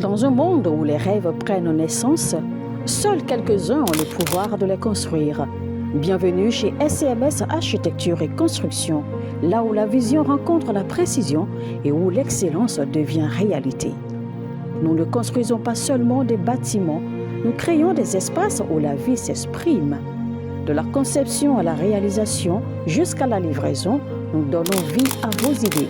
Dans un monde où les rêves prennent naissance, seuls quelques-uns ont le pouvoir de les construire. Bienvenue chez SCMS Architecture et Construction, là où la vision rencontre la précision et où l'excellence devient réalité. Nous ne construisons pas seulement des bâtiments, nous créons des espaces où la vie s'exprime. De la conception à la réalisation jusqu'à la livraison, nous donnons vie à vos idées.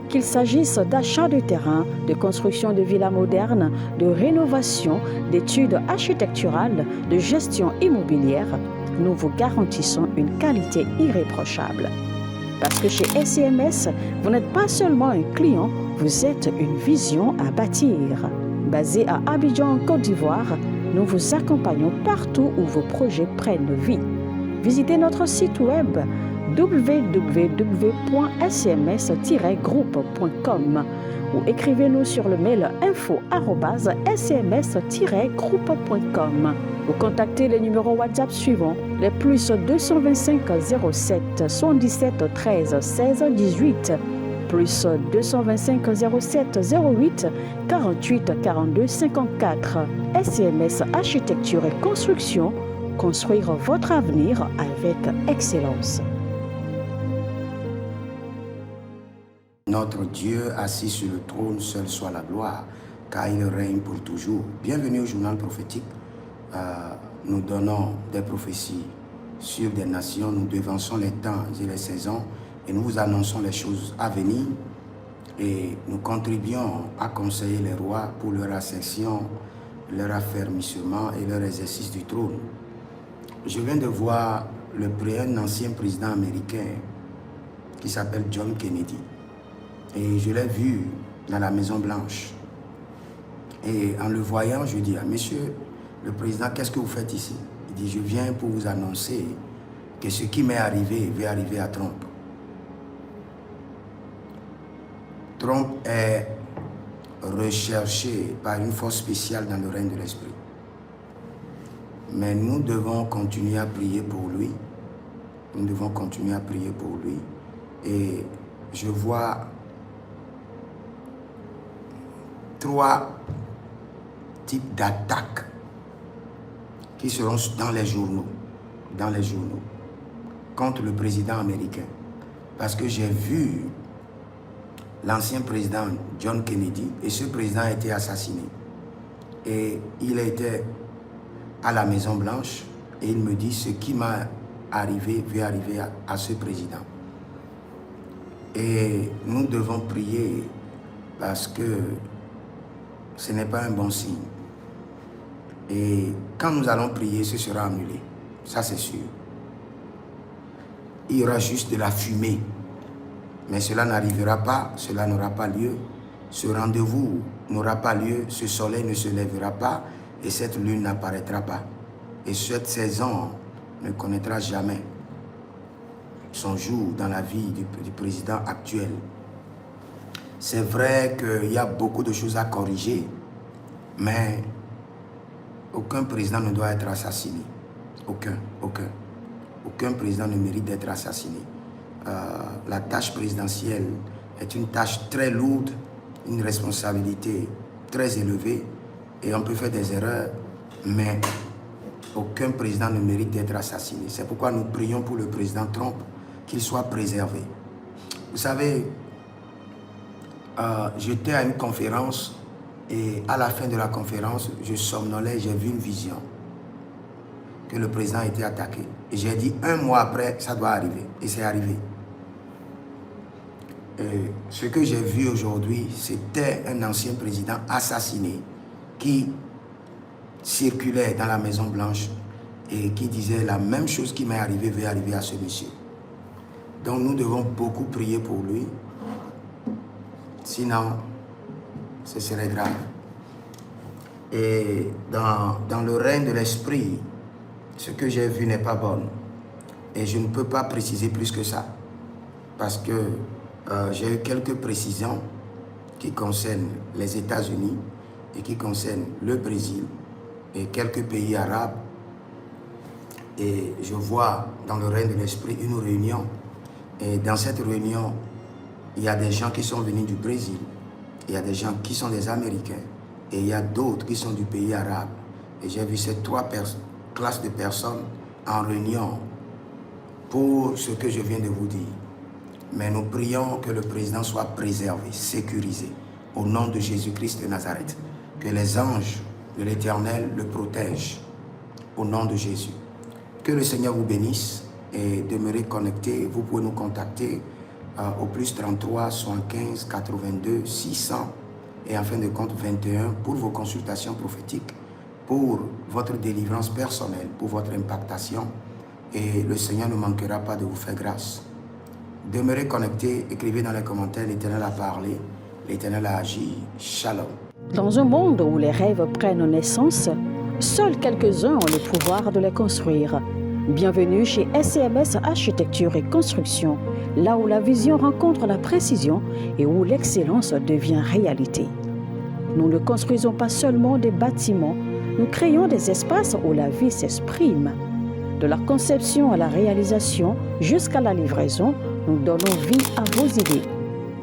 Qu'il s'agisse d'achat de terrain, de construction de villas modernes, de rénovation, d'études architecturales, de gestion immobilière, nous vous garantissons une qualité irréprochable. Parce que chez SCMS, vous n'êtes pas seulement un client, vous êtes une vision à bâtir. Basé à Abidjan, en Côte d'Ivoire, nous vous accompagnons partout où vos projets prennent vie. Visitez notre site web www.scms-groupe.com ou écrivez-nous sur le mail info@scms-groupe.com ou contactez les numéros WhatsApp suivants, les plus 225 07 77 13 16 18, plus 225 07 08 48 42 54. SCMS Architecture et Construction, construire votre avenir avec excellence. Notre Dieu assis sur le trône, seul soit la gloire, car il règne pour toujours. Bienvenue au journal prophétique. Nous donnons des prophéties sur des nations, nous devançons les temps et les saisons et nous vous annonçons les choses à venir et nous contribuons à conseiller les rois pour leur ascension, leur affermissement et leur exercice du trône. Je viens de voir un ancien président américain qui s'appelle John Kennedy. Et je l'ai vu dans la Maison Blanche. Et en le voyant, je dis à monsieur le président, qu'est-ce que vous faites ici? Il dit, je viens pour vous annoncer que ce qui m'est arrivé va arriver à Trump. Trump est recherché par une force spéciale dans le règne de l'esprit. Mais nous devons continuer à prier pour lui. Nous devons continuer à prier pour lui. Et je vois 3 types d'attaques qui seront dans les journaux contre le président américain. Parce que j'ai vu l'ancien président John Kennedy et ce président a été assassiné. Et il était à la Maison Blanche et il me dit ce qui m'a arrivé va arriver à ce président. Et nous devons prier parce que ce n'est pas un bon signe. Et quand nous allons prier, ce sera annulé. Ça, c'est sûr. Il y aura juste de la fumée. Mais cela n'arrivera pas, cela n'aura pas lieu. Ce rendez-vous n'aura pas lieu, ce soleil ne se lèvera pas et cette lune n'apparaîtra pas. Et cette saison ne connaîtra jamais son jour dans la vie du président actuel. C'est vrai qu'il y a beaucoup de choses à corriger, mais aucun président ne doit être assassiné. Aucun président ne mérite d'être assassiné. La tâche présidentielle est une tâche très lourde, une responsabilité très élevée, et on peut faire des erreurs, mais aucun président ne mérite d'être assassiné. C'est pourquoi nous prions pour le président Trump, qu'il soit préservé. Vous savez, j'étais à une conférence et à la fin de la conférence, je somnolais, j'ai vu une vision que le président a été attaqué. Et j'ai dit, 1 mois après, ça doit arriver. Et c'est arrivé. Et ce que j'ai vu aujourd'hui, c'était un ancien président assassiné qui circulait dans la Maison Blanche et qui disait la même chose qui m'est arrivée va arriver à ce monsieur. Donc nous devons beaucoup prier pour lui. Sinon, ce serait grave. Et dans le règne de l'esprit, ce que j'ai vu n'est pas bon. Et je ne peux pas préciser plus que ça. Parce que j'ai eu quelques précisions qui concernent les États-Unis et qui concernent le Brésil et quelques pays arabes. Et je vois dans le règne de l'esprit une réunion. Et dans cette réunion, il y a des gens qui sont venus du Brésil, il y a des gens qui sont des Américains, et il y a d'autres qui sont du pays arabe. Et j'ai vu ces trois classes de personnes en réunion pour ce que je viens de vous dire. Mais nous prions que le président soit préservé, sécurisé, au nom de Jésus-Christ de Nazareth. Que les anges de l'Éternel le protègent, au nom de Jésus. Que le Seigneur vous bénisse et demeurez connectés. Vous pouvez nous contacter au plus 33 75 82 600 et en fin de compte 21 pour vos consultations prophétiques, pour votre délivrance personnelle, pour votre impactation. Et le Seigneur ne manquera pas de vous faire grâce. Demeurez connectés, écrivez dans les commentaires, l'Éternel a parlé, l'Éternel a agi. Shalom. Dans un monde où les rêves prennent naissance, seuls quelques-uns ont le pouvoir de les construire. Bienvenue chez SCMS Architecture et Construction, là où la vision rencontre la précision et où l'excellence devient réalité. Nous ne construisons pas seulement des bâtiments, nous créons des espaces où la vie s'exprime. De la conception à la réalisation jusqu'à la livraison, nous donnons vie à vos idées.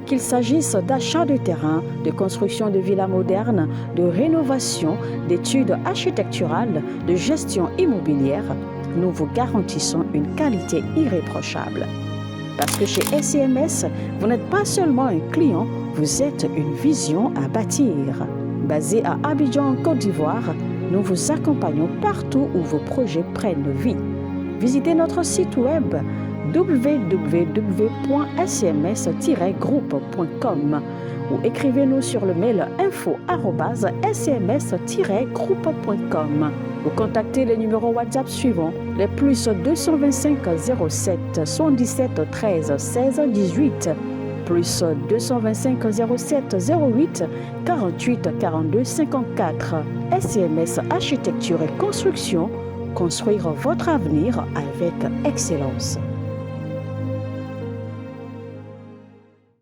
Qu'il s'agisse d'achat de terrain, de construction de villas modernes, de rénovation, d'études architecturales, de gestion immobilière, nous vous garantissons une qualité irréprochable. Parce que chez SCMS, vous n'êtes pas seulement un client, vous êtes une vision à bâtir. Basé à Abidjan, en Côte d'Ivoire, nous vous accompagnons partout où vos projets prennent vie. Visitez notre site web www.scms-groupe.com ou écrivez-nous sur le mail info@scms-groupe.com ou contactez les numéros WhatsApp suivants, les plus 225 07 77 13 16 18, plus 225 07 08 48 42 54. SCMS Architecture et Construction, construire votre avenir avec excellence.